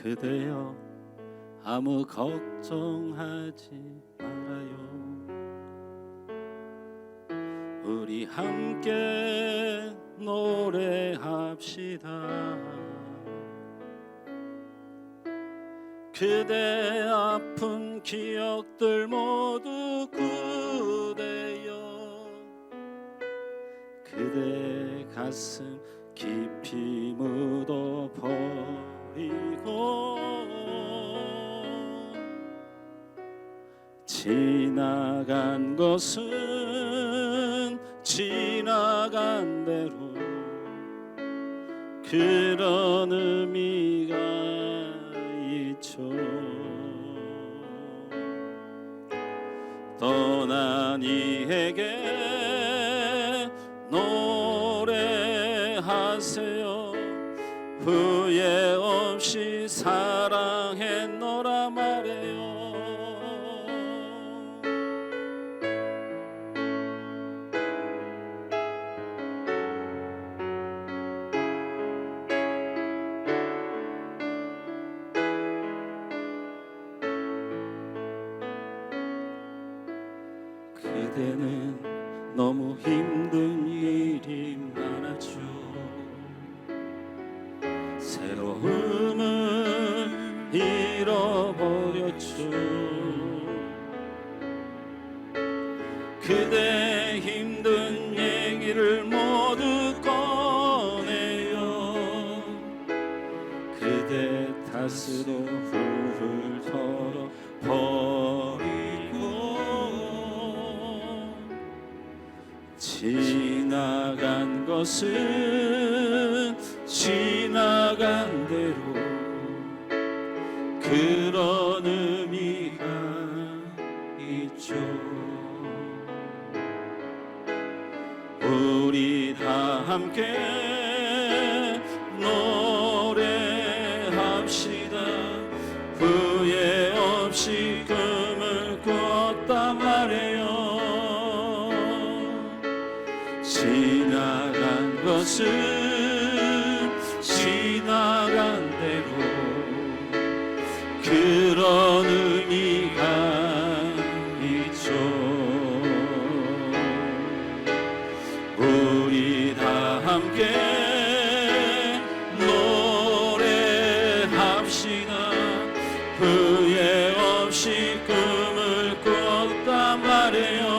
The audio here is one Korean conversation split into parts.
그대여 아무 걱정하지 말아요. 우리 함께 노래합시다. 그대 아픈 기억들 모두 그대여 그대 가슴 깊이 묻어버리고 지나간 것은 지나간 대로 그런 의미가 있죠. 떠난 이에게 노래하세요. 후회 없이 사랑했노라 말해요. 그대는 너무 힘든 일이 많았죠. 새로움을 잃어버렸죠. 그대 힘든 얘기를 모두 꺼내요. 그대 탓으로 훌훌 털어버리고 지나간 것은 지나간 대로 그런 의미가 있죠. 우리 다 함께 노래합시다. 후회 없이 꿈을 꿨단 말이에요. 지나간 것은 지나간 대로 그런 의미가 있죠. 우리 다 함께 노래합시다. 후회 없이 꿈을 꿨단 말이에요.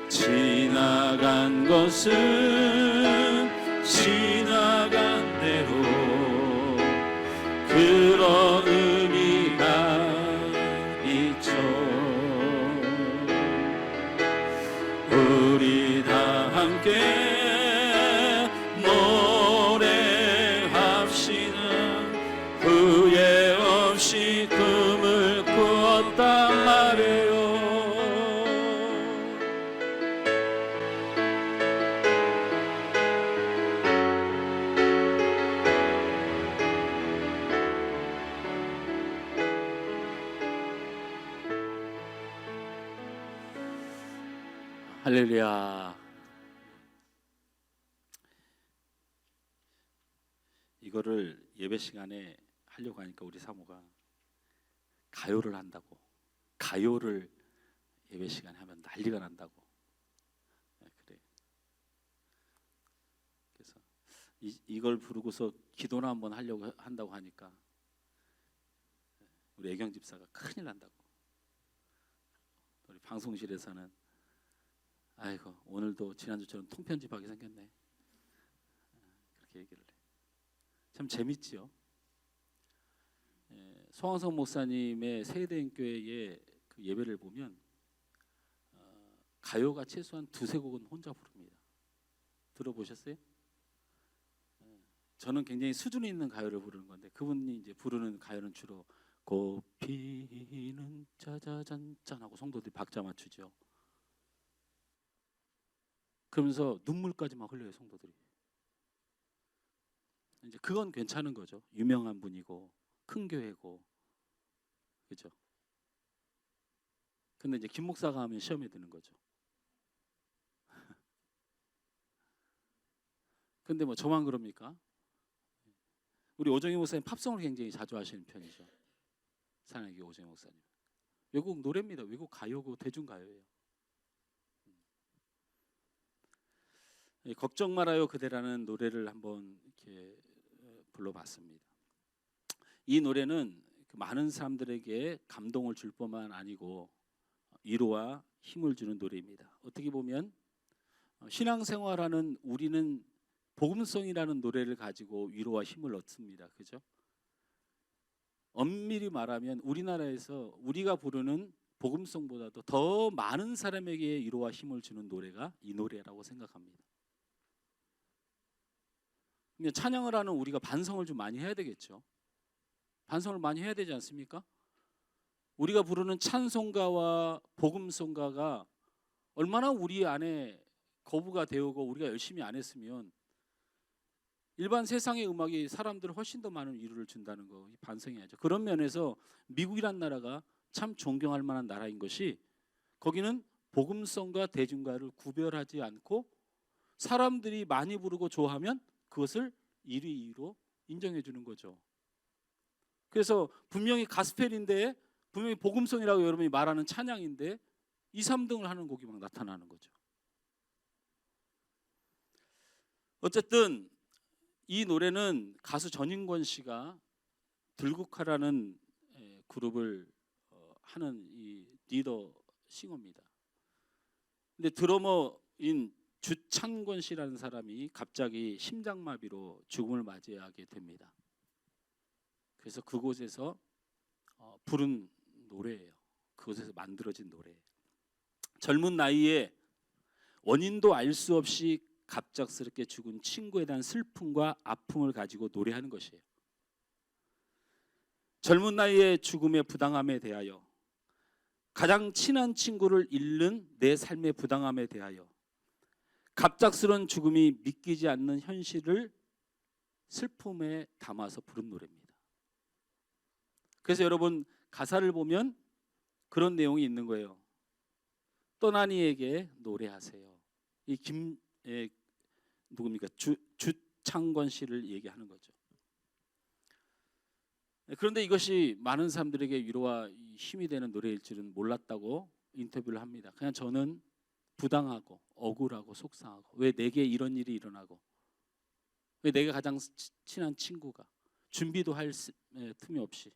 지나간 것은 지나간 대로 그런 의미가 있죠. 우리 다 함께 노래합시다. 후회 없이 꿈을 꿨단 말이에요. 할렐루야. 이거를 예배 시간에 하려고 하니까 우리 사모가 가요를 한다고, 가요를 예배 시간에 하면 난리가 난다고. 그래. 그래서 이걸 부르고서 기도나 한번 하려고 한다고 하니까 우리 애경 집사가 큰일 난다고. 우리 방송실에서는 아이고 오늘도 지난주처럼 통편집하게 생겼네. 그렇게 얘기를 해. 참 재밌지요. 송황석 목사님의 세대인교회의 그 예배를 보면 가요가 최소한 두세 곡은 혼자 부릅니다. 들어보셨어요? 저는 굉장히 수준 있는 가요를 부르는 건데 그분이 이제 부르는 가요는 주로 꽃피는 짜자잔짠 하고 성도들이 박자 맞추죠. 그러면서 눈물까지 막 흘려요 성도들이. 이제 그건 괜찮은 거죠. 유명한 분이고 큰 교회고, 그죠? 근데 이제 김 목사가 하면 시험에 드는 거죠. 근데 뭐 저만 그럽니까? 우리 오정희 목사님 팝송을 굉장히 자주 하시는 편이죠. 사랑의 오정희 목사님. 외국 노래입니다. 외국 가요고 대중가요예요. 걱정 말아요 그대라는 노래를 한번 이렇게 불러봤습니다. 이 노래는 많은 사람들에게 감동을 줄 뿐만 아니고 위로와 힘을 주는 노래입니다. 어떻게 보면 신앙생활하는 우리는 복음성이라는 노래를 가지고 위로와 힘을 얻습니다. 그죠? 엄밀히 말하면 우리나라에서 우리가 부르는 복음성보다도 더 많은 사람에게 위로와 힘을 주는 노래가 이 노래라고 생각합니다. 찬양을 하는 우리가 반성을 좀 많이 해야 되겠죠. 반성을 많이 해야 되지 않습니까? 우리가 부르는 찬송가와 복음송가가 얼마나 우리 안에 거부가 되고 우리가 열심히 안 했으면 일반 세상의 음악이 사람들 훨씬 더 많은 위로를 준다는 거 반성해야죠. 그런 면에서 미국이란 나라가 참 존경할 만한 나라인 것이 거기는 복음성과 대중가를 구별하지 않고 사람들이 많이 부르고 좋아하면 그것을 1위로 인정해 주는 거죠. 그래서 분명히 가스펠인데 분명히 복음성이라고 여러분이 말하는 찬양인데 2, 3등을 하는 곡이 막 나타나는 거죠. 어쨌든 이 노래는 가수 전인권 씨가 들국화라는 그룹을 하는 이 리더 싱어입니다. 근데 드러머인 주찬권 씨라는 사람이 갑자기 심장마비로 죽음을 맞이하게 됩니다. 그래서 그곳에서 부른 노래예요. 그곳에서 만들어진 노래예요. 젊은 나이에 원인도 알 수 없이 갑작스럽게 죽은 친구에 대한 슬픔과 아픔을 가지고 노래하는 것이에요. 젊은 나이에 죽음의 부당함에 대하여, 가장 친한 친구를 잃는 내 삶의 부당함에 대하여, 갑작스러운 죽음이 믿기지 않는 현실을 슬픔에 담아서 부른 노래입니다. 그래서 여러분 가사를 보면 그런 내용이 있는 거예요. 떠난 이에게 노래하세요. 이 누굽니까? 주창권 씨를 얘기하는 거죠. 그런데 이것이 많은 사람들에게 위로와 힘이 되는 노래일 줄은 몰랐다고 인터뷰를 합니다. 그냥 저는 부당하고 억울하고 속상하고 왜 내게 이런 일이 일어나고 왜 내가 가장 친한 친구가 준비도 할 틈이 없이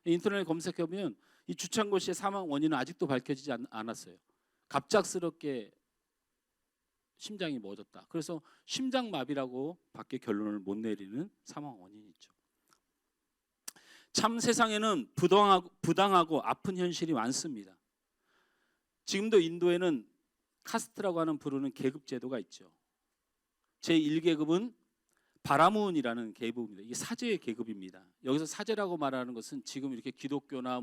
인터넷에 검색해보면 이 주창권 씨의 사망 원인은 아직도 밝혀지지 않았어요. 갑작스럽게 심장이 멎었다. 그래서 심장마비라고 밖에 결론을 못 내리는 사망 원인이죠. 참 세상에는 부당하고 아픈 현실이 많습니다. 지금도 인도에는 카스트라고 하는 부르는 계급 제도가 있죠. 제1계급은 바라문이라는 계급입니다. 이게 사제의 계급입니다. 여기서 사제라고 말하는 것은 지금 이렇게 기독교나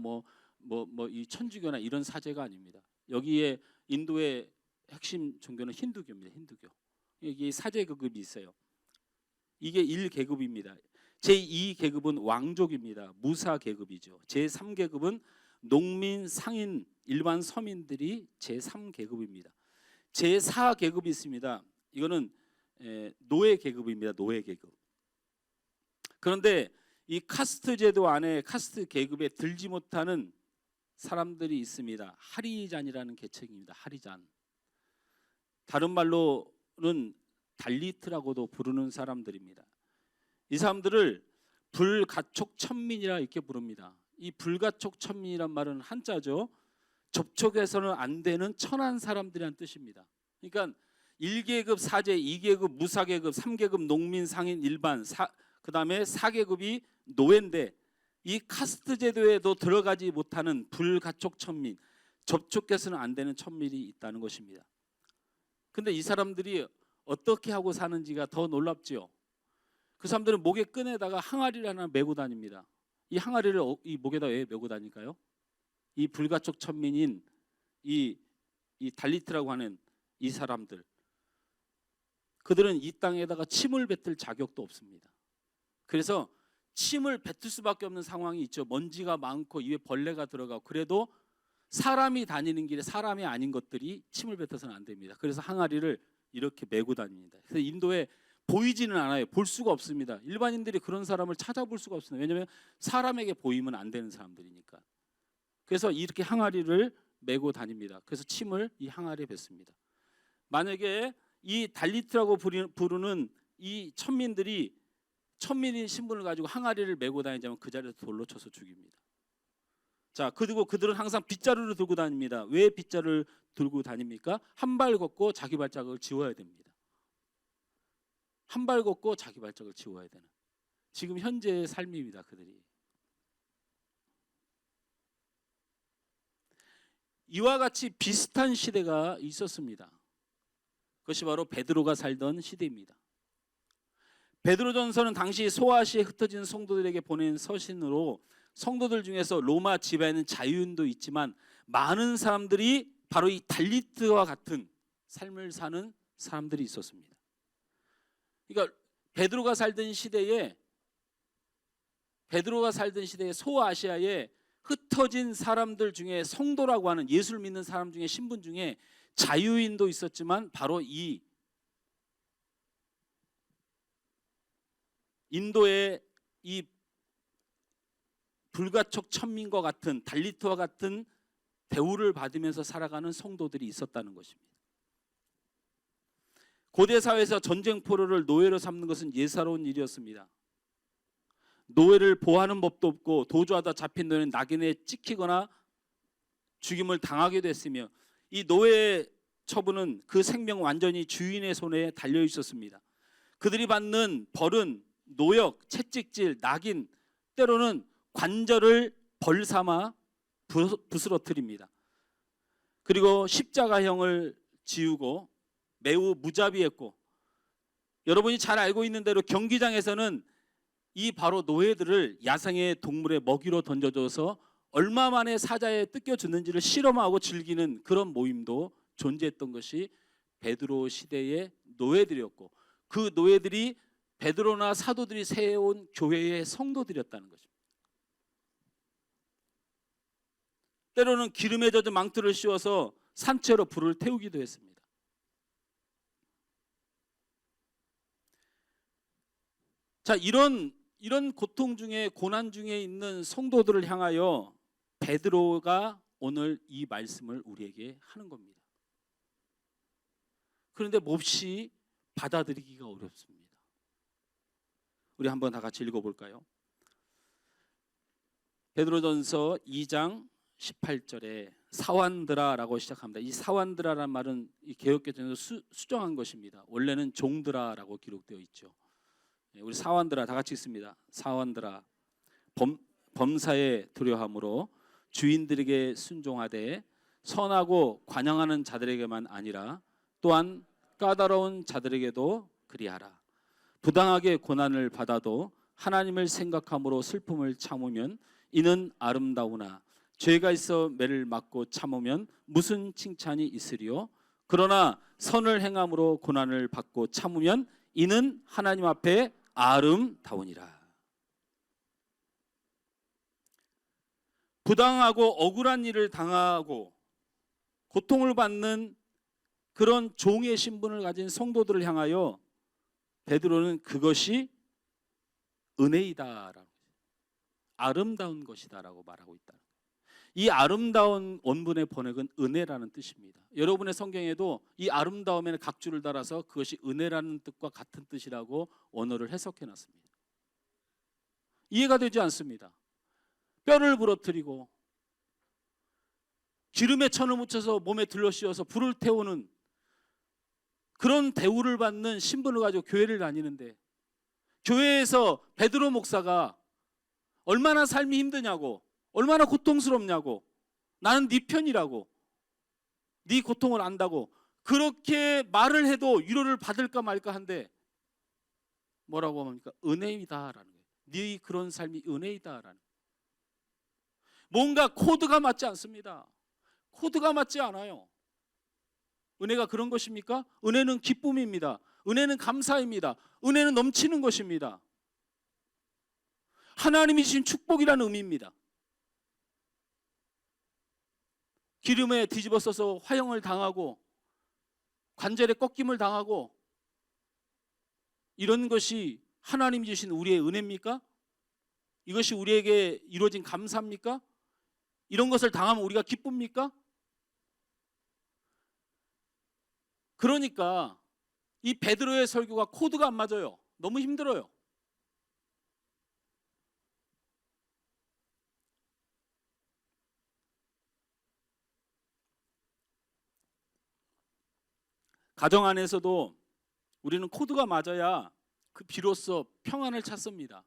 이 천주교나 이런 사제가 아닙니다. 여기에 인도의 핵심 종교는 힌두교입니다. 힌두교. 여기 사제계급이 있어요. 이게 1계급입니다. 제2계급은 왕족입니다. 무사계급이죠. 제3계급은 농민, 상인, 일반 서민들이 제3계급입니다. 제4계급이 있습니다. 이거는 노예계급입니다. 노예계급. 그런데 이 카스트 제도 안에 카스트 계급에 들지 못하는 사람들이 있습니다. 하리잔이라는 계층입니다. 하리잔. 다른 말로는 달리트라고도 부르는 사람들입니다. 이 사람들을 불가촉천민이라 이렇게 부릅니다. 이 불가촉천민이란 말은 한자죠. 접촉해서는 안 되는 천한 사람들이란 뜻입니다. 그러니까 1계급 사제, 2계급 무사계급, 3계급 농민, 상인, 일반, 그 다음에 4계급이 노예인데 이 카스트 제도에도 들어가지 못하는 불가촉천민, 접촉해서는 안 되는 천민이 있다는 것입니다. 근데 이 사람들이 어떻게 하고 사는지가 더 놀랍죠. 그 사람들은 목에 끈에다가 항아리를 하나 메고 다닙니다. 이 항아리를 이 목에다 왜 메고 다닐까요? 이 불가촉 천민인 이 달리트라고 하는 이 사람들, 그들은 이 땅에다가 침을 뱉을 자격도 없습니다. 그래서 침을 뱉을 수밖에 없는 상황이 있죠. 먼지가 많고 입에 벌레가 들어가고 그래도 사람이 다니는 길에 사람이 아닌 것들이 침을 뱉어서는 안 됩니다. 그래서 항아리를 이렇게 메고 다닙니다. 그래서 인도에 보이지는 않아요. 볼 수가 없습니다. 일반인들이 그런 사람을 찾아볼 수가 없습니다. 왜냐하면 사람에게 보이면 안 되는 사람들이니까. 그래서 이렇게 항아리를 메고 다닙니다. 그래서 침을 이 항아리에 뱉습니다. 만약에 이 달리트라고 부르는 이 천민인 신분을 가지고 항아리를 메고 다니자면 그 자리에서 돌로 쳐서 죽입니다. 자, 그리고 그들은 항상 빗자루를 들고 다닙니다. 왜 빗자루를 들고 다닙니까? 한 발 걷고 자기 발자국을 지워야 됩니다. 한 발 걷고 자기 발자국을 지워야 되는 지금 현재의 삶입니다. 그들이. 이와 같이 비슷한 시대가 있었습니다. 그것이 바로 베드로가 살던 시대입니다. 베드로전서는 당시 소아시아에 흩어진 성도들에게 보낸 서신으로 성도들 중에서 로마 지배하는 자유인도 있지만 많은 사람들이 바로 이 달리트와 같은 삶을 사는 사람들이 있었습니다. 그러니까 베드로가 살던 시대에 소아시아에 흩어진 사람들 중에 성도라고 하는 예수를 믿는 사람 중에 신분 중에 자유인도 있었지만 바로 이 인도의 이 불가촉 천민과 같은 달리트와 같은 대우를 받으면서 살아가는 성도들이 있었다는 것입니다. 고대 사회에서 전쟁 포로를 노예로 삼는 것은 예사로운 일이었습니다. 노예를 보호하는 법도 없고 도주하다 잡힌 노예는 낙인에 찍히거나 죽임을 당하게 됐으며 이 노예 처분은 그 생명 완전히 주인의 손에 달려 있었습니다. 그들이 받는 벌은 노역, 채찍질, 낙인, 때로는 관절을 벌삼아 부스러뜨립니다. 그리고 십자가형을 지우고 매우 무자비했고, 여러분이 잘 알고 있는 대로 경기장에서는 이 바로 노예들을 야생의 동물의 먹이로 던져줘서 얼마 만에 사자에 뜯겨주는지를 실험하고 즐기는 그런 모임도 존재했던 것이 베드로 시대의 노예들이었고, 그 노예들이 베드로나 사도들이 세운 교회의 성도들이었다는 것입니다. 때로는 기름에 젖은 망토를 씌워서 산채로 불을 태우기도 했습니다. 자, 이런 고통 중에 고난 중에 있는 성도들을 향하여 베드로가 오늘 이 말씀을 우리에게 하는 겁니다. 그런데 몹시 받아들이기가 어렵습니다. 우리 한번 다 같이 읽어볼까요? 베드로전서 2장 18절에 사완드라라고 시작합니다. 이 사완드라란 말은 이 개역개정에서 수정한 것입니다. 원래는 종드라라고 기록되어 있죠. 우리 사완드라 다 같이 읽습니다. 사완드라, 범사에 두려함으로 주인들에게 순종하되 선하고 관영하는 자들에게만 아니라 또한 까다로운 자들에게도 그리하라. 부당하게 고난을 받아도 하나님을 생각함으로 슬픔을 참으면 이는 아름다우나 죄가 있어 매를 맞고 참으면 무슨 칭찬이 있으리요? 그러나 선을 행함으로 고난을 받고 참으면 이는 하나님 앞에 아름다우니라. 부당하고 억울한 일을 당하고 고통을 받는 그런 종의 신분을 가진 성도들을 향하여 베드로는 그것이 은혜이다라고, 아름다운 것이다라고 말하고 있다. 이 아름다운 원문의 번역은 은혜라는 뜻입니다. 여러분의 성경에도 이 아름다움에는 각주를 달아서 그것이 은혜라는 뜻과 같은 뜻이라고 원어를 해석해 놨습니다. 이해가 되지 않습니다. 뼈를 부러뜨리고 기름에 천을 묻혀서 몸에 들러 씌워서 불을 태우는 그런 대우를 받는 신분을 가지고 교회를 다니는데, 교회에서 베드로 목사가 얼마나 삶이 힘드냐고, 얼마나 고통스럽냐고, 나는 네 편이라고, 네 고통을 안다고 그렇게 말을 해도 위로를 받을까 말까 한데 뭐라고 합니까? 은혜이다라는 거예요. 네 그런 삶이 은혜이다라는. 뭔가 코드가 맞지 않습니다. 코드가 맞지 않아요. 은혜가 그런 것입니까? 은혜는 기쁨입니다. 은혜는 감사입니다. 은혜는 넘치는 것입니다. 하나님이 주신 축복이라는 의미입니다. 기름에 뒤집어 써서 화형을 당하고 관절에 꺾임을 당하고 이런 것이 하나님 주신 우리의 은혜입니까? 이것이 우리에게 이루어진 감사입니까? 이런 것을 당하면 우리가 기쁩니까? 그러니까 이 베드로의 설교가 코드가 안 맞아요. 너무 힘들어요. 가정 안에서도 우리는 코드가 맞아야 그 비로소 평안을 찾습니다.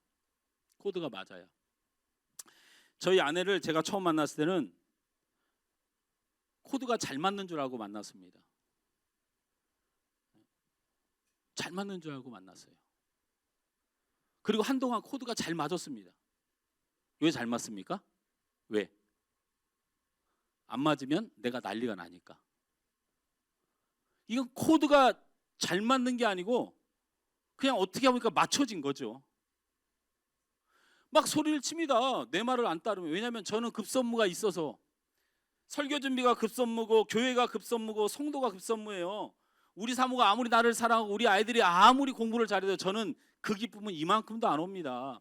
코드가 맞아야. 저희 아내를 제가 처음 만났을 때는 코드가 잘 맞는 줄 알고 만났습니다. 잘 맞는 줄 알고 만났어요. 그리고 한동안 코드가 잘 맞았습니다. 왜 잘 맞습니까? 왜? 안 맞으면 내가 난리가 나니까. 이건 코드가 잘 맞는 게 아니고 그냥 어떻게 하니까 맞춰진 거죠. 막 소리를 칩니다. 내 말을 안 따르면. 왜냐하면 저는 급선무가 있어서, 설교 준비가 급선무고 교회가 급선무고 성도가 급선무예요. 우리 사모가 아무리 나를 사랑하고 우리 아이들이 아무리 공부를 잘해도 저는 그 기쁨은 이만큼도 안 옵니다.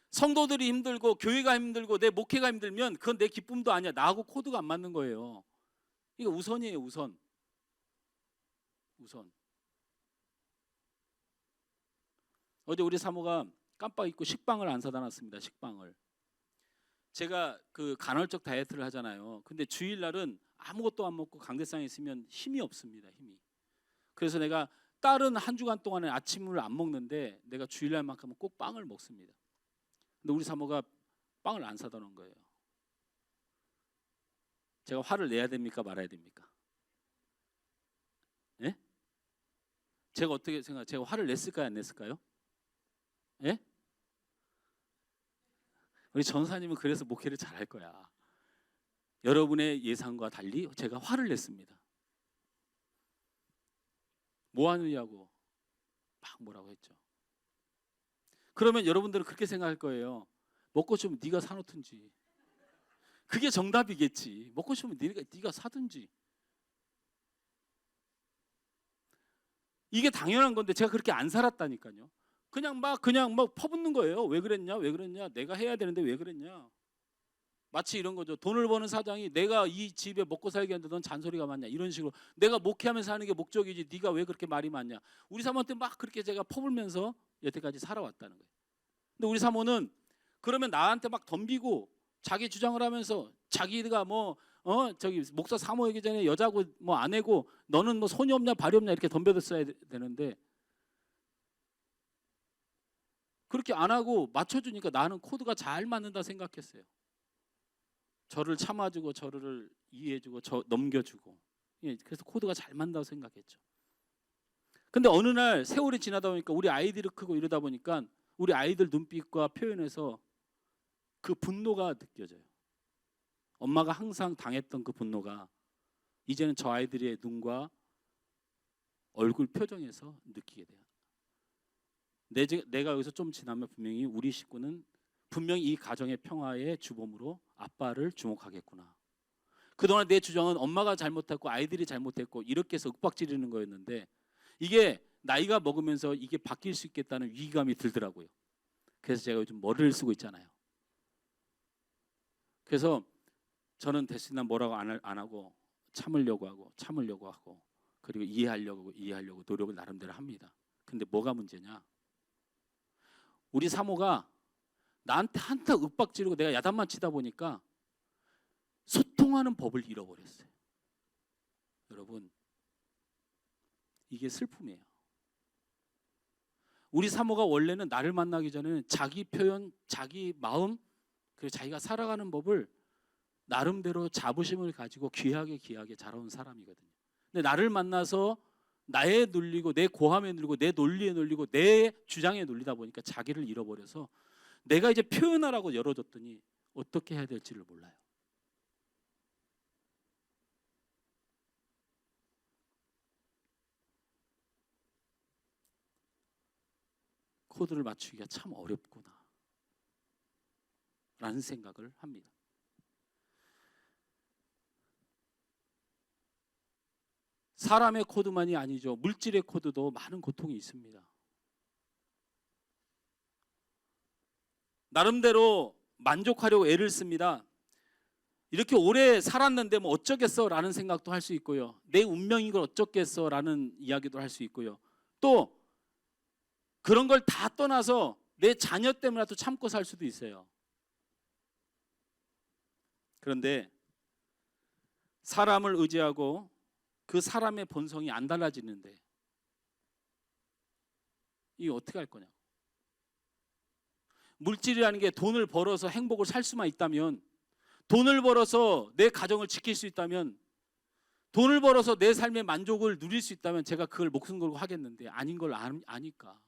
성도들이 힘들고 교회가 힘들고 내 목회가 힘들면 그건 내 기쁨도 아니야. 나하고 코드가 안 맞는 거예요. 이거 우선이에요. 우선. 어제 우리 사모가 깜빡 잊고 식빵을 안 사다 놨습니다. 식빵을. 제가 그 간헐적 다이어트를 하잖아요. 근데 주일날은 아무것도 안 먹고 강대상에 있으면 힘이 없습니다. 힘이. 그래서 내가 다른 한 주간 동안에 아침을 안 먹는데 내가 주일날만큼은 꼭 빵을 먹습니다. 근데 우리 사모가 빵을 안 사다 놓은 거예요. 제가 화를 내야 됩니까? 말아야 됩니까? 예? 제가 어떻게 생각해요? 제가 화를 냈을까요? 안 냈을까요? 예? 우리 전사님은 그래서 목회를 잘할 거야. 여러분의 예상과 달리 제가 화를 냈습니다. 뭐 하느냐고 막 뭐라고 했죠. 그러면 여러분들은 그렇게 생각할 거예요. 먹고 싶으면 네가 사놓든지. 그게 정답이겠지. 먹고 싶으면 네가 사든지. 이게 당연한 건데 제가 그렇게 안 살았다니까요. 그냥 막 퍼붓는 거예요. 왜 그랬냐? 왜 그랬냐? 내가 해야 되는데 왜 그랬냐? 마치 이런 거죠. 돈을 버는 사장이 내가 이 집에 먹고 살게 하는데 넌 잔소리가 많냐? 이런 식으로 내가 목회하면서 하는 게 목적이지 네가 왜 그렇게 말이 많냐? 우리 사모한테 막 그렇게 제가 퍼불면서 여태까지 살아왔다는 거예요. 근데 우리 사모는 그러면 나한테 막 덤비고 자기 주장을 하면서 자기가 저기 목사 사모하기 전에 여자고 뭐 아내고 너는 뭐 손이 없냐 발이 없냐 이렇게 덤벼댔어야 되는데 그렇게 안 하고 맞춰주니까 나는 코드가 잘 맞는다 생각했어요. 저를 참아주고 저를 이해해주고 넘겨주고. 예, 그래서 코드가 잘 맞는다고 생각했죠. 근데 어느 날 세월이 지나다 보니까 우리 아이들이 크고 이러다 보니까 우리 아이들 눈빛과 표현에서 그 분노가 느껴져요. 엄마가 항상 당했던 그 분노가 이제는 저 아이들의 눈과 얼굴 표정에서 느끼게 돼요. 내가 여기서 좀 지나면 분명히 우리 식구는 분명히 이 가정의 평화의 주범으로 아빠를 주목하겠구나. 그동안 내 주장은 엄마가 잘못했고 아이들이 잘못했고 이렇게 해서 윽박지르는 거였는데 이게 나이가 먹으면서 이게 바뀔 수 있겠다는 위기감이 들더라고요. 그래서 제가 요즘 머리를 쓰고 있잖아요. 그래서 저는 대신에 뭐라고 안 하고 참으려고 하고 그리고 이해하려고 노력을 나름대로 합니다. 근데 뭐가 문제냐? 우리 사모가 나한테 한타 윽박지르고 내가 야단만 치다 보니까 소통하는 법을 잃어버렸어요. 여러분, 이게 슬픔이에요. 우리 사모가 원래는 나를 만나기 전에는 자기 표현, 자기 마음, 그리고 자기가 살아가는 법을 나름대로 자부심을 가지고 귀하게 자라온 사람이거든요. 근데 나를 만나서 나에 눌리고 내 고함에 눌리고 내 논리에 눌리고 내 주장에 눌리다 보니까 자기를 잃어버려서 내가 이제 표현하라고 열어줬더니 어떻게 해야 될지를 몰라요. 코드를 맞추기가 참 어렵구나 라는 생각을 합니다. 사람의 코드만이 아니죠. 물질의 코드도 많은 고통이 있습니다. 나름대로 만족하려고 애를 씁니다. 이렇게 오래 살았는데 뭐 어쩌겠어 라는 생각도 할 수 있고요. 내 운명인 걸 어쩌겠어 라는 이야기도 할 수 있고요. 또 그런 걸 다 떠나서 내 자녀 때문에라도 참고 살 수도 있어요. 그런데 사람을 의지하고 그 사람의 본성이 안 달라지는데 이게 어떻게 할 거냐? 물질이라는 게 돈을 벌어서 행복을 살 수만 있다면, 돈을 벌어서 내 가정을 지킬 수 있다면, 돈을 벌어서 내 삶의 만족을 누릴 수 있다면 제가 그걸 목숨 걸고 하겠는데 아닌 걸 아니까.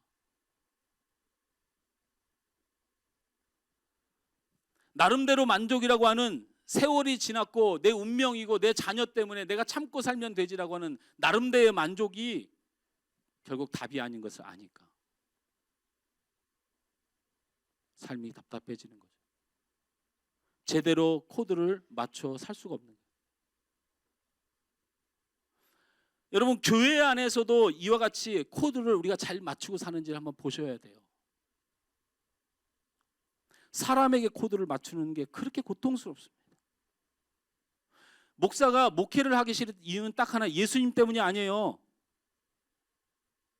나름대로 만족이라고 하는 세월이 지났고 내 운명이고 내 자녀 때문에 내가 참고 살면 되지라고 하는 나름대로의 만족이 결국 답이 아닌 것을 아니까 삶이 답답해지는 거죠. 제대로 코드를 맞춰 살 수가 없는 거예요. 여러분, 교회 안에서도 이와 같이 코드를 우리가 잘 맞추고 사는지를 한번 보셔야 돼요. 사람에게 코드를 맞추는 게 그렇게 고통스럽습니다. 목사가 목회를 하기 싫은 이유는 딱 하나, 예수님 때문이 아니에요.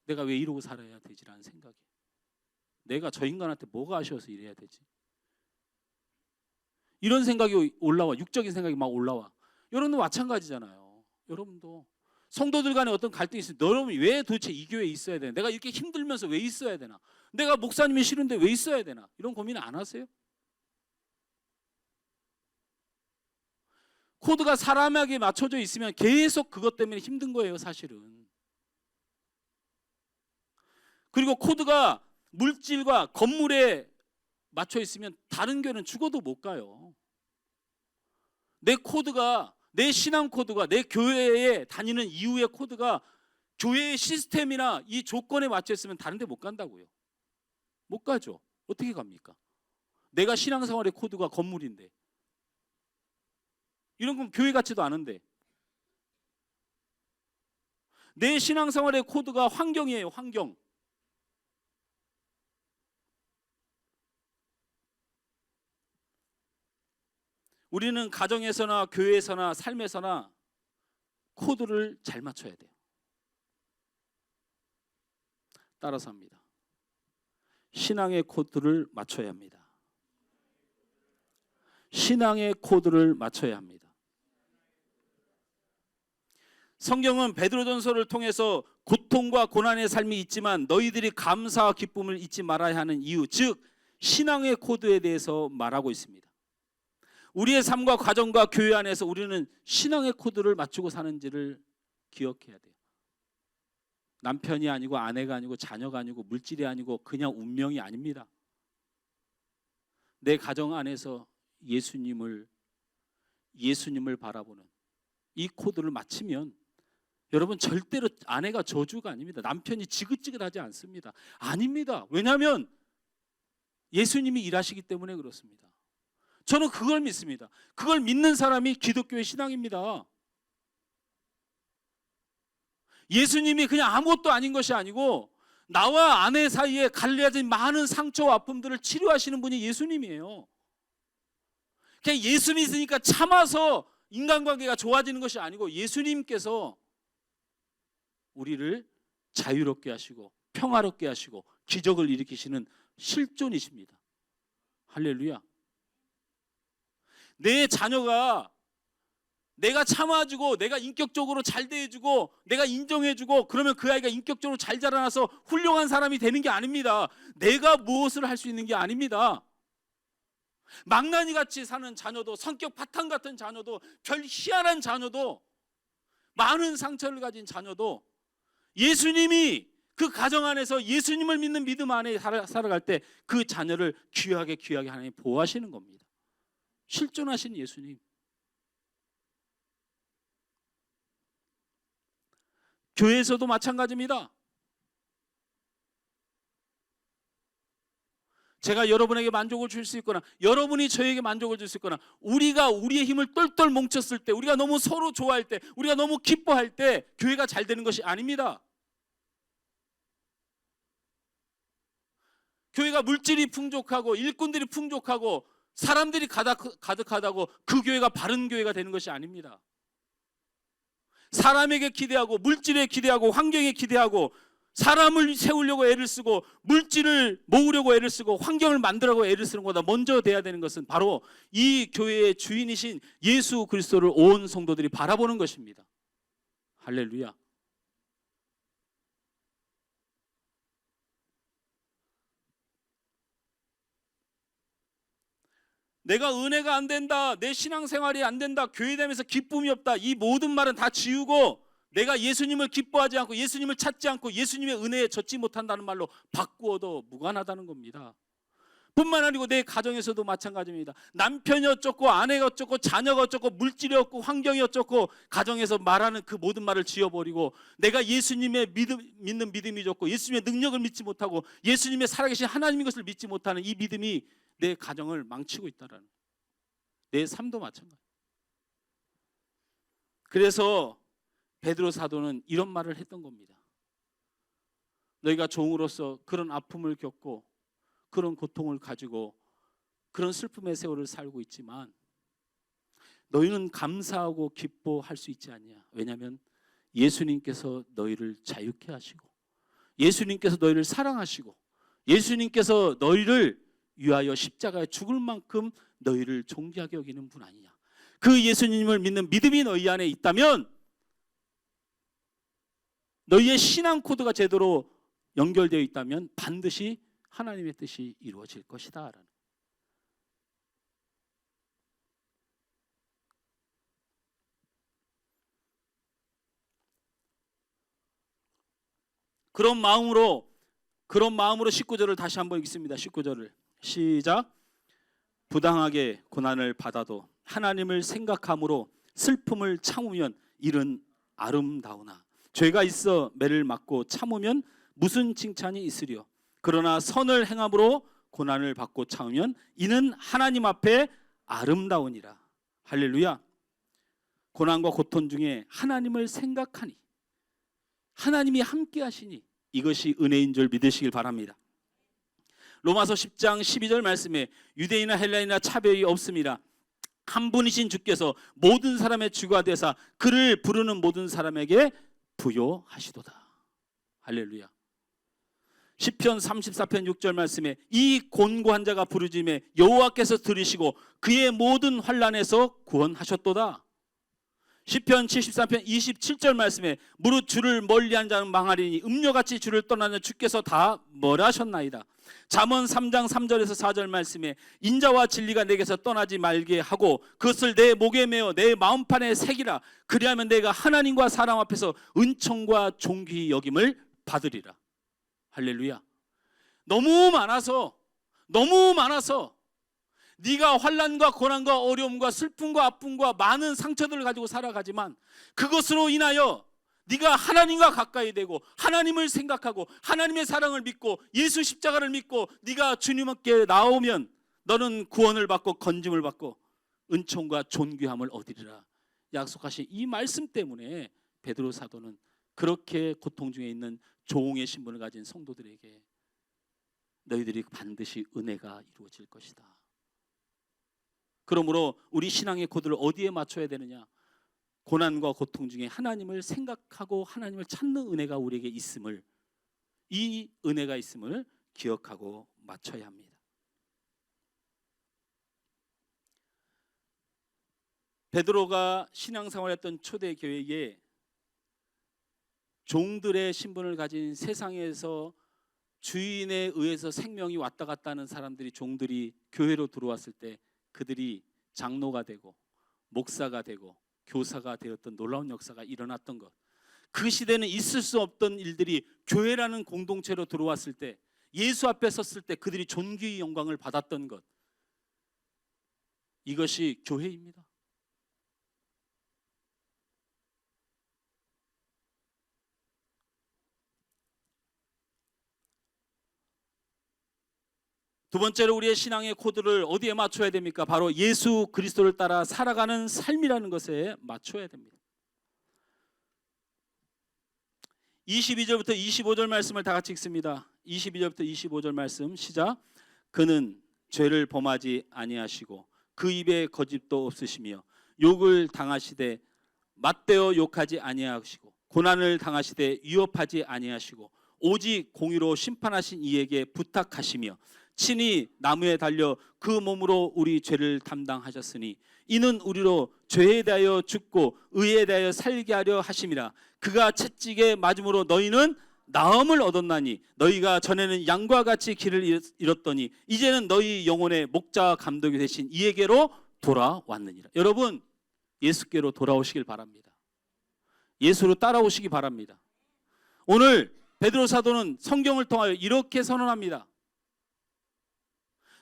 내가 왜 이러고 살아야 되지라는 생각이. 내가 저 인간한테 뭐가 아쉬워서 이래야 되지? 이런 생각이 올라와. 육적인 생각이 막 올라와. 여러분도 마찬가지잖아요. 여러분도 성도들 간에 어떤 갈등이 있으면 여러분이 왜 도대체 이 교회에 있어야 되나? 내가 이렇게 힘들면서 왜 있어야 되나? 내가 목사님이 싫은데 왜 있어야 되나? 이런 고민 안 하세요? 코드가 사람에게 맞춰져 있으면 계속 그것 때문에 힘든 거예요, 사실은. 그리고 코드가 물질과 건물에 맞춰 있으면 다른 교회는 죽어도 못 가요. 내 코드가, 내 신앙 코드가, 내 교회에 다니는 이유의 코드가 교회의 시스템이나 이 조건에 맞춰 있으면 다른 데 못 간다고요. 못 가죠. 어떻게 갑니까? 내가 신앙생활의 코드가 건물인데, 이런 건 교회 같지도 않은데, 내 신앙생활의 코드가 환경이에요. 환경. 우리는 가정에서나 교회에서나 삶에서나 코드를 잘 맞춰야 돼요. 따라서 합니다. 신앙의 코드를 맞춰야 합니다. 신앙의 코드를 맞춰야 합니다. 성경은 베드로전서를 통해서 고통과 고난의 삶이 있지만 너희들이 감사와 기쁨을 잊지 말아야 하는 이유, 즉 신앙의 코드에 대해서 말하고 있습니다. 우리의 삶과 가정과 교회 안에서 우리는 신앙의 코드를 맞추고 사는지를 기억해야 돼요. 남편이 아니고 아내가 아니고 자녀가 아니고 물질이 아니고 그냥 운명이 아닙니다. 내 가정 안에서 예수님을 바라보는 이 코드를 맞추면 여러분, 절대로 아내가 저주가 아닙니다. 남편이 지긋지긋하지 않습니다. 아닙니다. 왜냐하면 예수님이 일하시기 때문에 그렇습니다. 저는 그걸 믿습니다. 그걸 믿는 사람이 기독교의 신앙입니다. 예수님이 그냥 아무것도 아닌 것이 아니고 나와 아내 사이에 갈라진 많은 상처와 아픔들을 치료하시는 분이 예수님이에요. 그냥 예수 믿으니까 참아서 인간관계가 좋아지는 것이 아니고 예수님께서 우리를 자유롭게 하시고 평화롭게 하시고 기적을 일으키시는 실존이십니다. 할렐루야. 내 자녀가 내가 참아주고 내가 인격적으로 잘 대해주고 내가 인정해주고 그러면 그 아이가 인격적으로 잘 자라나서 훌륭한 사람이 되는 게 아닙니다. 내가 무엇을 할 수 있는 게 아닙니다. 망나니같이 사는 자녀도, 성격 바탕 같은 자녀도, 별 희한한 자녀도, 많은 상처를 가진 자녀도 예수님이 그 가정 안에서 예수님을 믿는 믿음 안에 살아갈 때 그 자녀를 귀하게 하나님 보호하시는 겁니다. 실존하신 예수님. 교회에서도 마찬가지입니다. 제가 여러분에게 만족을 줄 수 있거나 여러분이 저에게 만족을 줄 수 있거나 우리가 우리의 힘을 똘똘 뭉쳤을 때, 우리가 너무 서로 좋아할 때, 우리가 너무 기뻐할 때 교회가 잘 되는 것이 아닙니다. 교회가 물질이 풍족하고 일꾼들이 풍족하고 사람들이 가득하다고 그 교회가 바른 교회가 되는 것이 아닙니다. 사람에게 기대하고 물질에 기대하고 환경에 기대하고 사람을 세우려고 애를 쓰고 물질을 모으려고 애를 쓰고 환경을 만들려고 애를 쓰는 것보다 먼저 돼야 되는 것은 바로 이 교회의 주인이신 예수 그리스도를 온 성도들이 바라보는 것입니다. 할렐루야. 내가 은혜가 안 된다, 내 신앙생활이 안 된다, 교회 다니면서 기쁨이 없다, 이 모든 말은 다 지우고 내가 예수님을 기뻐하지 않고 예수님을 찾지 않고 예수님의 은혜에 젖지 못한다는 말로 바꾸어도 무관하다는 겁니다. 뿐만 아니고 내 가정에서도 마찬가지입니다. 남편이 어쩌고 아내가 어쩌고 자녀가 어쩌고 물질이 없고 환경이 어쩌고 가정에서 말하는 그 모든 말을 지워버리고 내가 예수님의 믿는 믿음이 좋고 예수님의 능력을 믿지 못하고 예수님의 살아계신 하나님인 것을 믿지 못하는 이 믿음이 내 가정을 망치고 있다라는, 내 삶도 마찬가지. 그래서 베드로 사도는 이런 말을 했던 겁니다. 너희가 종으로서 그런 아픔을 겪고 그런 고통을 가지고 그런 슬픔의 세월을 살고 있지만 너희는 감사하고 기뻐할 수 있지 않냐. 왜냐하면 예수님께서 너희를 자유케 하시고 예수님께서 너희를 사랑하시고 예수님께서 너희를 위하여 십자가에 죽을 만큼 너희를 존귀하게 여기는 분 아니냐. 그 예수님을 믿는 믿음이 너희 안에 있다면 너희의 신앙 코드가 제대로 연결되어 있다면 반드시 하나님의 뜻이 이루어질 것이다. 그런 마음으로 19절을 다시 한번 읽습니다. 19절을 시작. 부당하게 고난을 받아도 하나님을 생각함으로 슬픔을 참으면 이는 아름다우나 죄가 있어 매를 맞고 참으면 무슨 칭찬이 있으리요. 그러나 선을 행함으로 고난을 받고 참으면 이는 하나님 앞에 아름다우니라. 할렐루야. 고난과 고통 중에 하나님을 생각하니 하나님이 함께 하시니 이것이 은혜인 줄 믿으시길 바랍니다. 로마서 10장 12절 말씀에 유대인이나 헬라인이나 차별이 없습니다. 한 분이신 주께서 모든 사람의 주가 되사 그를 부르는 모든 사람에게 부요하시도다. 할렐루야. 시편 34편 6절 말씀에 이 곤고한 자가 부르짖음에 여호와께서 들으시고 그의 모든 환난에서 구원하셨도다. 시편 73편 27절 말씀에 무릇 주를 멀리한 자는 망하리니 음료같이 주를 떠나는 주께서 다 멀하셨나이다. 잠언 3장 3절에서 4절 말씀에 인자와 진리가 내게서 떠나지 말게 하고 그것을 내 목에 메어 내 마음판에 새기라. 그리하면 내가 하나님과 사람 앞에서 은총과 존귀 여김을 받으리라. 할렐루야. 너무 많아서 네가 환난과 고난과 어려움과 슬픔과 아픔과 많은 상처들을 가지고 살아가지만 그것으로 인하여 네가 하나님과 가까이 되고 하나님을 생각하고 하나님의 사랑을 믿고 예수 십자가를 믿고 네가 주님께 나오면 너는 구원을 받고 건짐을 받고 은총과 존귀함을 얻으리라 약속하신 이 말씀 때문에 베드로 사도는 그렇게 고통 중에 있는 종의 신분을 가진 성도들에게 너희들이 반드시 은혜가 이루어질 것이다. 그러므로 우리 신앙의 코드를 어디에 맞춰야 되느냐? 고난과 고통 중에 하나님을 생각하고 하나님을 찾는 은혜가 우리에게 있음을, 이 은혜가 있음을 기억하고 맞춰야 합니다. 베드로가 신앙생활했던 초대교회에 종들의 신분을 가진 세상에서 주인에 의해서 생명이 왔다 갔다 하는 사람들이, 종들이 교회로 들어왔을 때 그들이 장로가 되고 목사가 되고 교사가 되었던 놀라운 역사가 일어났던 것, 그 시대는 있을 수 없던 일들이 교회라는 공동체로 들어왔을 때, 예수 앞에 섰을 때 그들이 존귀의 영광을 받았던 것, 이것이 교회입니다. 두 번째로 우리의 신앙의 코드를 어디에 맞춰야 됩니까? 바로 예수 그리스도를 따라 살아가는 삶이라는 것에 맞춰야 됩니다. 22절부터 25절 말씀을 다 같이 읽습니다. 22절부터 25절 말씀 시작. 그는 죄를 범하지 아니하시고 그 입에 거짓도 없으시며 욕을 당하시되 맞대어 욕하지 아니하시고 고난을 당하시되 위협하지 아니하시고 오직 공의로 심판하신 이에게 부탁하시며 친히 나무에 달려 그 몸으로 우리 죄를 담당하셨으니 이는 우리로 죄에 대하여 죽고 의에 대하여 살게 하려 하심이라. 그가 채찍에 맞음으로 너희는 나음을 얻었나니 너희가 전에는 양과 같이 길을 잃었더니 이제는 너희 영혼의 목자와 감독이 되신 이에게로 돌아왔느니라. 여러분, 예수께로 돌아오시길 바랍니다. 예수로 따라오시기 바랍니다. 오늘 베드로 사도는 성경을 통하여 이렇게 선언합니다.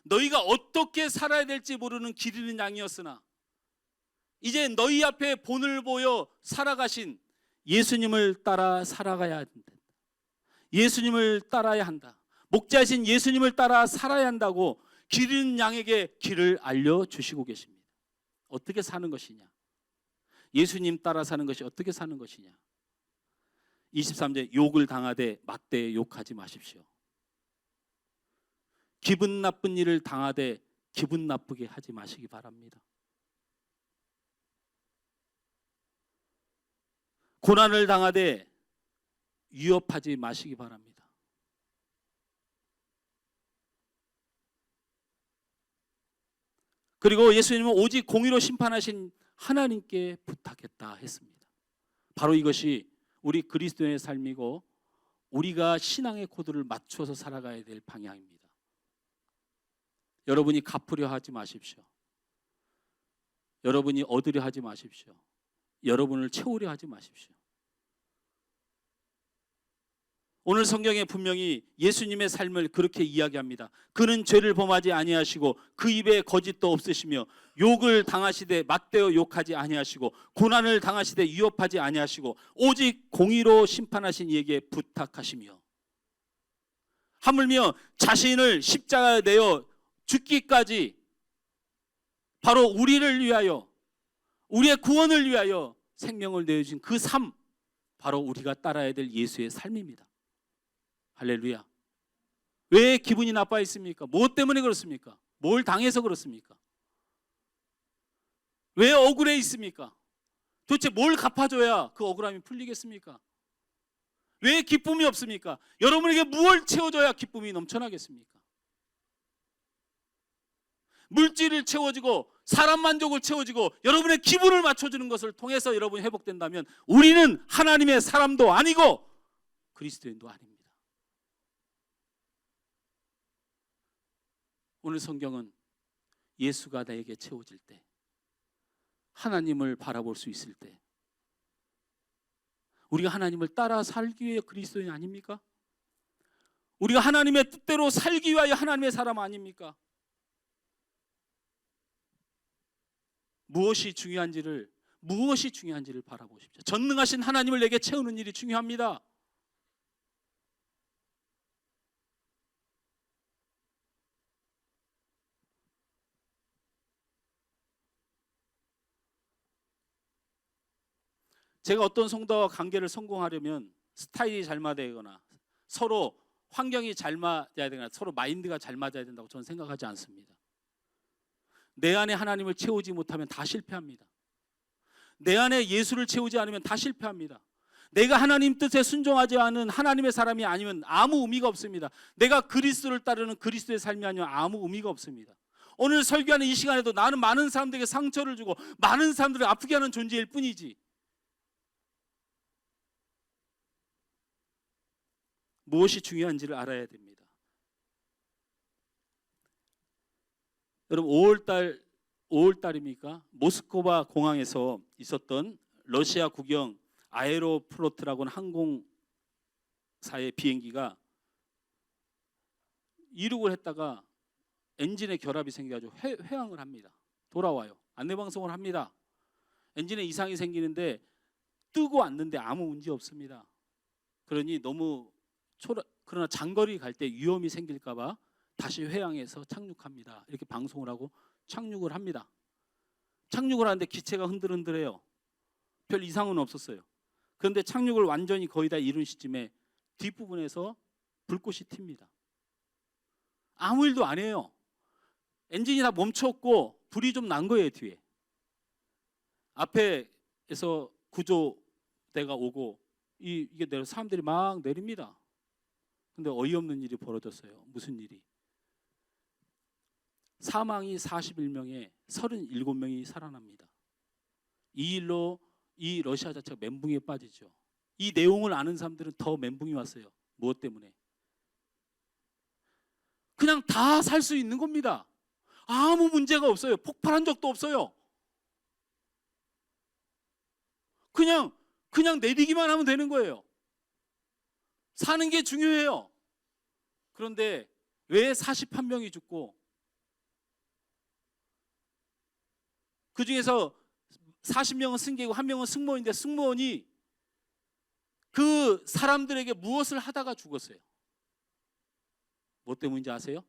너희가 어떻게 살아야 될지 모르는 길 잃은 양이었으나 이제 너희 앞에 본을 보여 살아가신 예수님을 따라 살아가야 한다. 예수님을 따라야 한다. 목자이신 예수님을 따라 살아야 한다고 길 잃은 양에게 길을 알려주시고 계십니다. 어떻게 사는 것이냐? 예수님 따라 사는 것이 어떻게 사는 것이냐? 23절 욕을 당하되 맞대에 욕하지 마십시오. 기분 나쁜 일을 당하되 기분 나쁘게 하지 마시기 바랍니다. 고난을 당하되 위협하지 마시기 바랍니다. 그리고 예수님은 오직 공의로 심판하신 하나님께 부탁했다 했습니다. 바로 이것이 우리 그리스도인의 삶이고 우리가 신앙의 코드를 맞춰서 살아가야 될 방향입니다. 여러분이 갚으려 하지 마십시오. 여러분이 얻으려 하지 마십시오. 여러분을 채우려 하지 마십시오. 오늘 성경에 분명히 예수님의 삶을 그렇게 이야기합니다. 그는 죄를 범하지 아니하시고 그 입에 거짓도 없으시며 욕을 당하시되 맞대어 욕하지 아니하시고 고난을 당하시되 위협하지 아니하시고 오직 공의로 심판하신 이에게 부탁하시며 하물며 자신을 십자가에 내어 죽기까지 바로 우리를 위하여 우리의 구원을 위하여 생명을 내어주신 그 삶, 바로 우리가 따라야 될 예수의 삶입니다. 할렐루야. 왜 기분이 나빠 있습니까? 무엇 때문에 그렇습니까? 뭘 당해서 그렇습니까? 왜 억울해 있습니까? 도대체 뭘 갚아줘야 그 억울함이 풀리겠습니까? 왜 기쁨이 없습니까? 여러분에게 무엇을 채워줘야 기쁨이 넘쳐나겠습니까? 물질을 채워주고 사람 만족을 채워주고 여러분의 기분을 맞춰주는 것을 통해서 여러분이 회복된다면 우리는 하나님의 사람도 아니고 그리스도인도 아닙니다. 오늘 성경은 예수가 나에게 채워질 때, 하나님을 바라볼 수 있을 때, 우리가 하나님을 따라 살기 위해 그리스도인 아닙니까? 우리가 하나님의 뜻대로 살기 위하여 하나님의 사람 아닙니까? 무엇이 중요한지를 바라보십시오. 전능하신 하나님을 내게 채우는 일이 중요합니다. 제가 어떤 성도와 관계를 성공하려면 스타일이 잘 맞아야 되거나 서로 환경이 잘 맞아야 되거나 서로 마인드가 잘 맞아야 된다고 저는 생각하지 않습니다. 내 안에 하나님을 채우지 못하면 다 실패합니다. 내 안에 예수를 채우지 않으면 다 실패합니다. 내가 하나님 뜻에 순종하지 않은 하나님의 사람이 아니면 아무 의미가 없습니다. 내가 그리스도를 따르는 그리스도의 삶이 아니면 아무 의미가 없습니다. 오늘 설교하는 이 시간에도 나는 많은 사람들에게 상처를 주고 많은 사람들을 아프게 하는 존재일 뿐이지 무엇이 중요한지를 알아야 됩니다. 여러분 5월달입니까? 모스크바 공항에서 있었던 러시아 국영 아에로플로트라고 하는 항공사의 비행기가 이륙을 했다가 엔진에 결합이 생겨가지고 회항을 합니다. 돌아와요. 안내방송을 합니다. 엔진에 이상이 생기는데 뜨고 왔는데 아무 문제 없습니다. 그러니 그러나 장거리 갈 때 위험이 생길까봐 다시 회항해서 착륙합니다. 이렇게 방송을 하고 착륙을 합니다. 착륙을 하는데 기체가 흔들흔들해요. 별 이상은 없었어요. 그런데 착륙을 완전히 거의 다 이룬 시점에 뒷부분에서 불꽃이 튑니다. 아무 일도 안 해요. 엔진이 다 멈췄고 불이 좀 난 거예요. 뒤에 앞에서 구조대가 오고 이게 내려 사람들이 막 내립니다. 근데 어이없는 일이 벌어졌어요. 무슨 일이? 사망이 41명에 37명이 살아납니다. 이 일로 이 러시아 자체가 멘붕에 빠지죠. 이 내용을 아는 사람들은 더 멘붕이 왔어요. 무엇 때문에? 그냥 다 살 수 있는 겁니다. 아무 문제가 없어요. 폭발한 적도 없어요. 그냥 내리기만 하면 되는 거예요. 사는 게 중요해요. 그런데 왜 41명이 죽고 그 중에서 40명은 승객이고 1명은 승무원인데 승무원이 그 사람들에게 무엇을 하다가 죽었어요? 뭐 때문인지 아세요?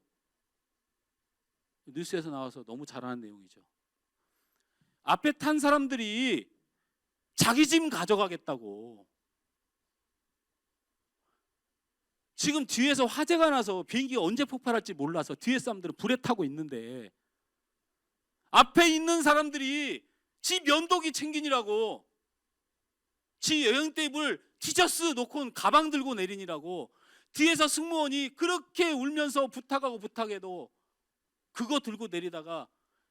뉴스에서 나와서 너무 잘 아는 내용이죠. 앞에 탄 사람들이 자기 짐 가져가겠다고. 지금 뒤에서 화재가 나서 비행기가 언제 폭발할지 몰라서 뒤에 사람들은 불에 타고 있는데 앞에 있는 사람들이 지 면도기 챙기니라고, 지 여행 테이블 티셔츠 놓고 가방 들고 내리니라고 뒤에서 승무원이 그렇게 울면서 부탁해도 그거 들고 내리다가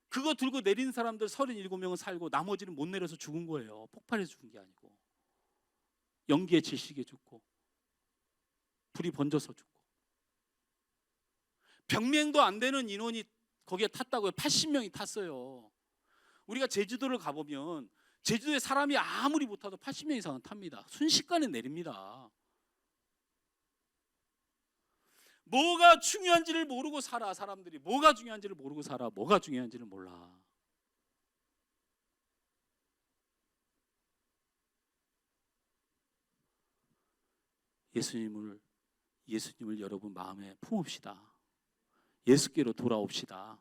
그거 들고 내린 사람들 37명은 살고 나머지는 못 내려서 죽은 거예요. 폭발해서 죽은 게 아니고 연기에 질식해 죽고 불이 번져서 죽고 병명도 안 되는 인원이 거기에 탔다고요. 80명이 탔어요. 우리가 제주도를 가보면 제주도에 사람이 아무리 못 타도 80명 이상은 탑니다. 순식간에 내립니다. 뭐가 중요한지를 모르고 살아. 사람들이 뭐가 중요한지를 모르고 살아. 뭐가 중요한지를 몰라. 예수님을 여러분 마음에 품읍시다. 예수께로 돌아옵시다.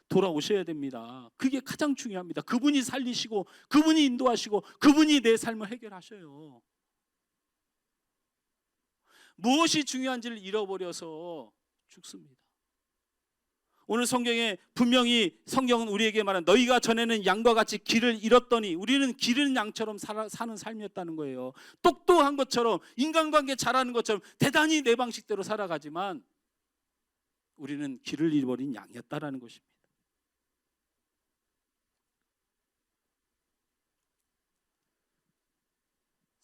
돌아오셔야 됩니다. 그게 가장 중요합니다. 그분이 살리시고 그분이 인도하시고 그분이 내 삶을 해결하셔요. 무엇이 중요한지를 잃어버려서 죽습니다. 오늘 성경에 분명히 성경은 우리에게 말한 너희가 전에는 양과 같이 길을 잃었더니, 우리는 길 잃은 양처럼 사는 삶이었다는 거예요. 똑똑한 것처럼 인간관계 잘하는 것처럼 대단히 내 방식대로 살아가지만 우리는 길을 잃어버린 양이었다라는 것입니다.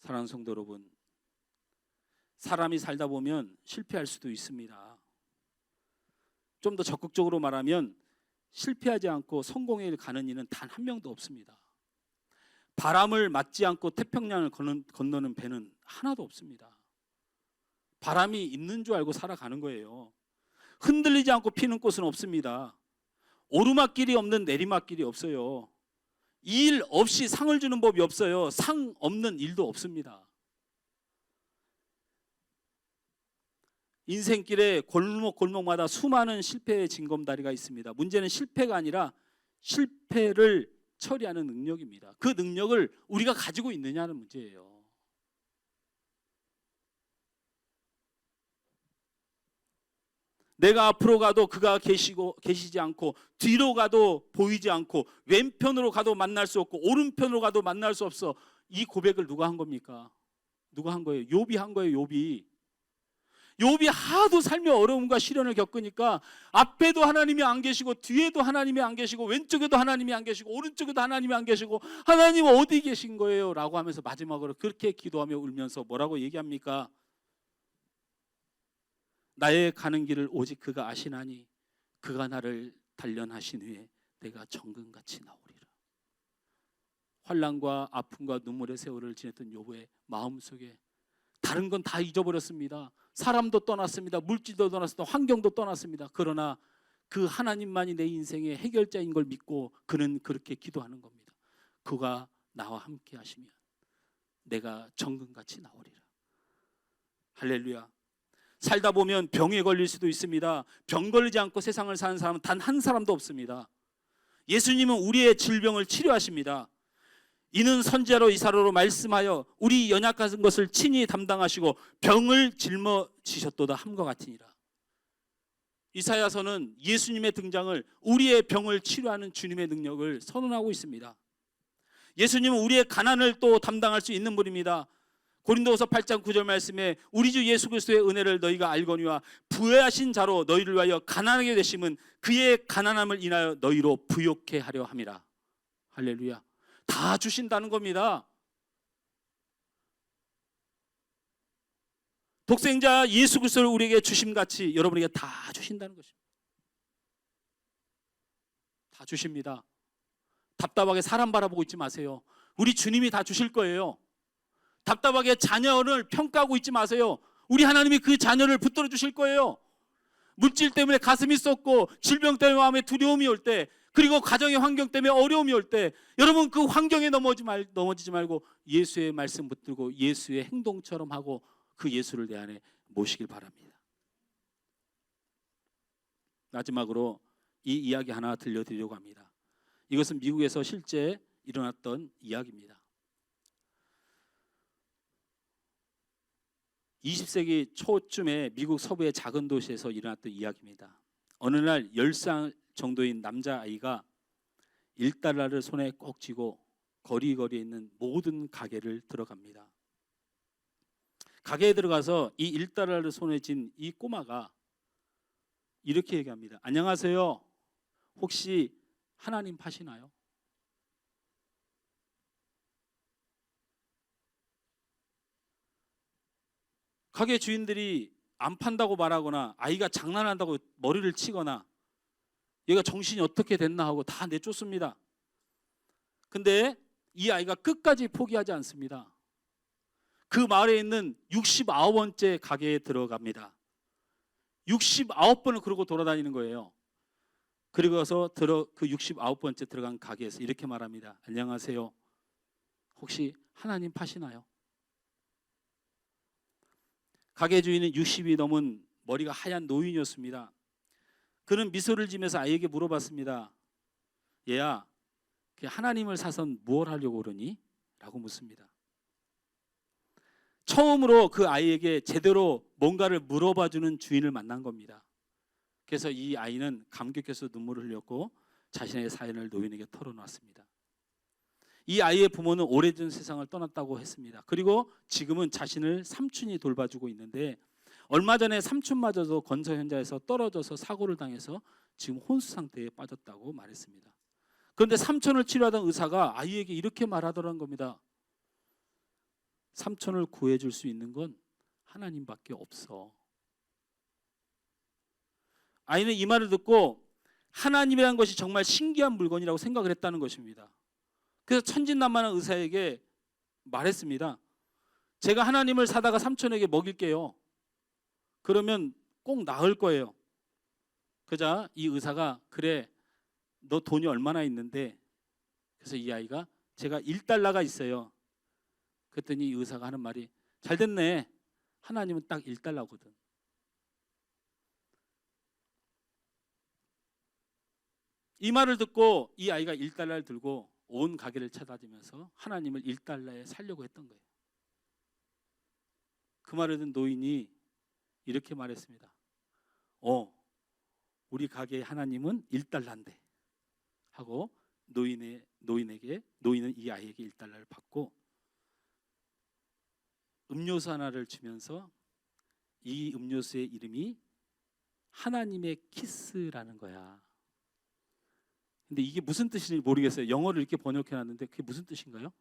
사랑하는 성도 여러분, 사람이 살다 보면 실패할 수도 있습니다. 좀 더 적극적으로 말하면 실패하지 않고 성공에 가는 이는 단 한 명도 없습니다. 바람을 맞지 않고 태평양을 건너는 배는 하나도 없습니다. 바람이 있는 줄 알고 살아가는 거예요. 흔들리지 않고 피는 꽃은 없습니다. 오르막길이 없는 내리막길이 없어요. 일 없이 상을 주는 법이 없어요. 상 없는 일도 없습니다. 인생길에 골목골목마다 수많은 실패의 징검다리가 있습니다. 문제는 실패가 아니라 실패를 처리하는 능력입니다. 그 능력을 우리가 가지고 있느냐는 문제예요. 내가 앞으로 가도 그가 계시지 않고, 뒤로 가도 보이지 않고, 왼편으로 가도 만날 수 없고, 오른편으로 가도 만날 수 없어. 이 고백을 누가 한 겁니까? 누가 한 거예요? 욥이 한 거예요. 욥이 하도 삶의 어려움과 시련을 겪으니까 앞에도 하나님이 안 계시고 뒤에도 하나님이 안 계시고 왼쪽에도 하나님이 안 계시고 오른쪽에도 하나님이 안 계시고 하나님 어디 계신 거예요? 라고 하면서 마지막으로 그렇게 기도하며 울면서 뭐라고 얘기합니까? 나의 가는 길을 오직 그가 아시나니 그가 나를 단련하신 후에 내가 정금같이 나오리라. 환난과 아픔과 눈물의 세월을 지냈던 욥의 마음속에 다른 건 다 잊어버렸습니다. 사람도 떠났습니다. 물질도 떠났습니다. 환경도 떠났습니다. 그러나 그 하나님만이 내 인생의 해결자인 걸 믿고 그는 그렇게 기도하는 겁니다. 그가 나와 함께 하시면 내가 정금같이 나오리라. 할렐루야. 살다 보면 병에 걸릴 수도 있습니다. 병 걸리지 않고 세상을 사는 사람은 단 한 사람도 없습니다. 예수님은 우리의 질병을 치료하십니다. 이는 선지자로 이사로로 말씀하여 우리 연약한 것을 친히 담당하시고 병을 짊어지셨도다 함과 같으니라. 이사야서는 예수님의 등장을, 우리의 병을 치료하는 주님의 능력을 선언하고 있습니다. 예수님은 우리의 가난을 또 담당할 수 있는 분입니다. 고린도후서 8장 9절 말씀에 우리 주 예수 그리스도의 은혜를 너희가 알거니와 부여하신 자로 너희를 위하여 가난하게 되심은 그의 가난함을 인하여 너희로 부욕해 하려 함이라. 할렐루야. 다 주신다는 겁니다. 독생자 예수 그리스도를 우리에게 주심같이 여러분에게 다 주신다는 것입니다. 다 주십니다. 답답하게 사람 바라보고 있지 마세요. 우리 주님이 다 주실 거예요. 답답하게 자녀를 평가하고 있지 마세요. 우리 하나님이 그 자녀를 붙들어 주실 거예요. 물질 때문에 가슴이 썩고 질병 때문에 마음에 두려움이 올 때, 그리고 가정의 환경 때문에 어려움이 올 때, 여러분 그 환경에 넘어지지 말고 예수의 말씀 붙들고 예수의 행동처럼 하고 그 예수를 내 안에 모시길 바랍니다. 마지막으로 이 이야기 하나 들려드리려고 합니다. 이것은 미국에서 실제 일어났던 이야기입니다. 20세기 초쯤에 미국 서부의 작은 도시에서 일어났던 이야기입니다. 어느 날 10살 정도인 남자아이가 1달러를 손에 꼭 쥐고 거리에 있는 모든 가게를 들어갑니다. 가게에 들어가서 이 1달러를 손에 쥔 이 꼬마가 이렇게 얘기합니다. 안녕하세요. 혹시 하나님 파시나요? 가게 주인들이 안 판다고 말하거나 아이가 장난한다고 머리를 치거나 얘가 정신이 어떻게 됐나 하고 다 내쫓습니다. 근데 이 아이가 끝까지 포기하지 않습니다. 그 마을에 있는 69번째 가게에 들어갑니다. 69번을 그러고 돌아다니는 거예요. 그리고서 그 69번째 들어간 가게에서 이렇게 말합니다. 안녕하세요. 혹시 하나님 파시나요? 가게 주인은 60이 넘은 머리가 하얀 노인이었습니다. 그는 미소를 지면서 아이에게 물어봤습니다. 얘야, 하나님을 사선 무엇 하려고 그러니? 라고 묻습니다. 처음으로 그 아이에게 제대로 뭔가를 물어봐주는 주인을 만난 겁니다. 그래서 이 아이는 감격해서 눈물을 흘렸고 자신의 사연을 노인에게 털어놨습니다. 이 아이의 부모는 오래전 세상을 떠났다고 했습니다. 그리고 지금은 자신을 삼촌이 돌봐주고 있는데 얼마 전에 삼촌마저도 건설 현장에서 떨어져서 사고를 당해서 지금 혼수 상태에 빠졌다고 말했습니다. 그런데 삼촌을 치료하던 의사가 아이에게 이렇게 말하더라는 겁니다. 삼촌을 구해줄 수 있는 건 하나님밖에 없어. 아이는 이 말을 듣고 하나님이라는 것이 정말 신기한 물건이라고 생각을 했다는 것입니다. 그래서 천진난만한 의사에게 말했습니다. 제가 하나님을 사다가 삼촌에게 먹일게요. 그러면 꼭 나을 거예요. 그러자 이 의사가 그래, 너 돈이 얼마나 있는데? 그래서 이 아이가 제가 1달러가 있어요. 그랬더니 이 의사가 하는 말이 잘 됐네. 하나님은 딱 1달러거든. 이 말을 듣고 이 아이가 1달러를 들고 온 가게를 찾아다니면서 하나님을 1달러에 살려고 했던 거예요. 그 말을 듣는 노인이 이렇게 말했습니다. 우리 가게의 하나님은 1달러인데 하고 노인은 이 아이에게 1달러를 받고 음료수 하나를 주면서 이 음료수의 이름이 하나님의 키스라는 거야. 근데 이게 무슨 뜻인지 모르겠어요. 영어를 이렇게 번역해 놨는데 그게 무슨 뜻인가요?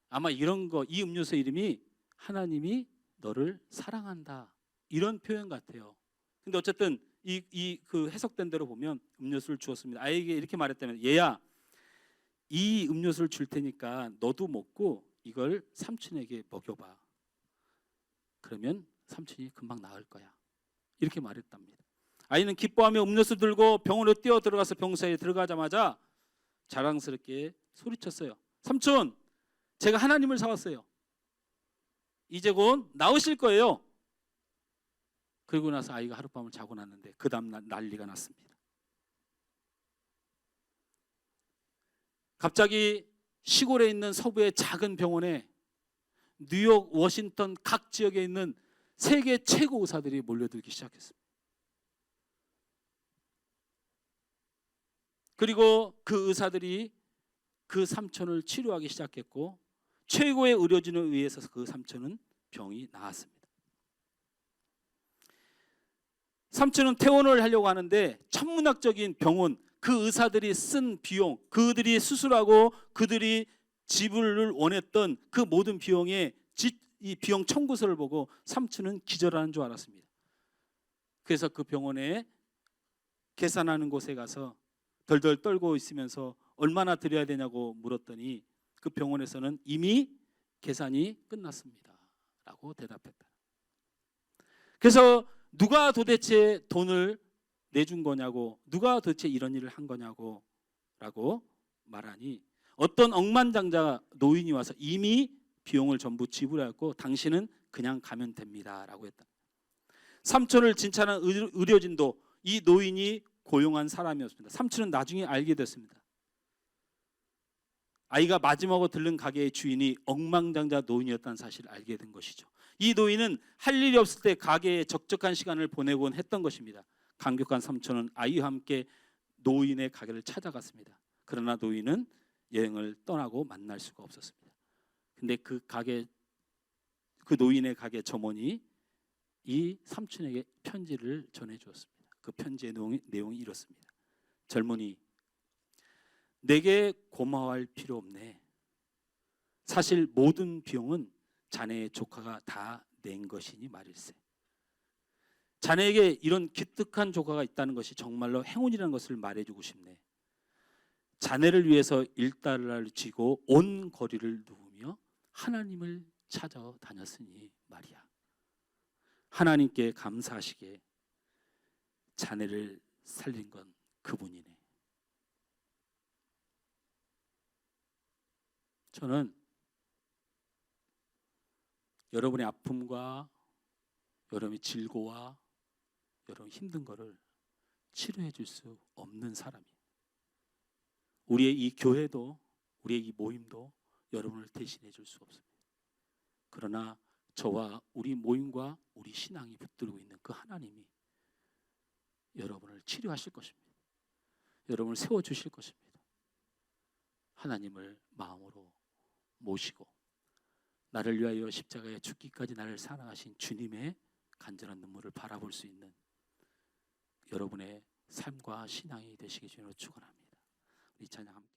아마 이런 거, 이 음료수의 이름이 하나님이 너를 사랑한다 이런 표현 같아요. 근데 어쨌든 그 해석된 대로 보면 음료수를 주었습니다. 아이에게 이렇게 말했다면 얘야, 이 음료수를 줄 테니까 너도 먹고 이걸 삼촌에게 먹여봐. 그러면 삼촌이 금방 나을 거야. 이렇게 말했답니다. 아이는 기뻐하며 음료수 들고 병원으로 뛰어 들어가서 병사에 들어가자마자 자랑스럽게 소리쳤어요. 삼촌, 제가 하나님을 사왔어요. 이제 곧 나으실 거예요. 그리고 나서 아이가 하룻밤을 자고 났는데 그 다음 날 난리가 났습니다. 갑자기 시골에 있는 서부의 작은 병원에 뉴욕, 워싱턴 각 지역에 있는 세계 최고 의사들이 몰려들기 시작했습니다. 그리고 그 의사들이 그 삼촌을 치료하기 시작했고 최고의 의료진에 의해서 그 삼촌은 병이 나았습니다. 삼촌은 퇴원을 하려고 하는데 천문학적인 병원, 그 의사들이 쓴 비용, 그들이 수술하고 그들이 지불을 원했던 그 모든 비용의 이 비용 청구서를 보고 삼촌은 기절하는 줄 알았습니다. 그래서 그 병원에 계산하는 곳에 가서 덜덜 떨고 있으면서 얼마나 드려야 되냐고 물었더니 그 병원에서는 이미 계산이 끝났습니다 라고 대답했다. 그래서 누가 도대체 돈을 내준 거냐고, 누가 도대체 이런 일을 한 거냐고 라고 말하니 어떤 억만장자 노인이 와서 이미 비용을 전부 지불하였고 당신은 그냥 가면 됩니다 라고 했다. 삼촌을 진찰한 의료진도 이 노인이 고용한 사람이었습니다. 삼촌은 나중에 알게 됐습니다. 아이가 마지막으로 들른 가게의 주인이 억만장자 노인이었다는 사실을 알게 된 것이죠. 이 노인은 할 일이 없을 때 가게에 적적한 시간을 보내곤 했던 것입니다. 감격한 삼촌은 아이와 함께 노인의 가게를 찾아갔습니다. 그러나 노인은 여행을 떠나고 만날 수가 없었습니다. 근데 그 노인의 가게 점원이 이 삼촌에게 편지를 전해주었습니다. 그 편지의 내용이 이렇습니다. 젊은이, 내게 고마워할 필요 없네. 사실 모든 비용은 자네의 조카가 다 낸 것이니 말일세. 자네에게 이런 기특한 조카가 있다는 것이 정말로 행운이라는 것을 말해주고 싶네. 자네를 위해서 일달러를 쥐고 온 거리를 누우며 하나님을 찾아다녔으니 말이야. 하나님께 감사하시게 자네를 살린 건 그분이네. 저는 여러분의 아픔과 여러분의 질고와 여러분 힘든 거를 치료해 줄 수 없는 사람이에요. 우리의 이 교회도 우리의 이 모임도 여러분을 대신해 줄 수 없습니다. 그러나 저와 우리 모임과 우리 신앙이 붙들고 있는 그 하나님이 여러분을 치료하실 것입니다. 여러분을 세워주실 것입니다. 하나님을 마음으로 모시고 나를 위하여 십자가에 죽기까지 나를 사랑하신 주님의 간절한 눈물을 바라볼 수 있는 여러분의 삶과 신앙이 되시기 주님으로 축원합니다. 우리 찬양 함께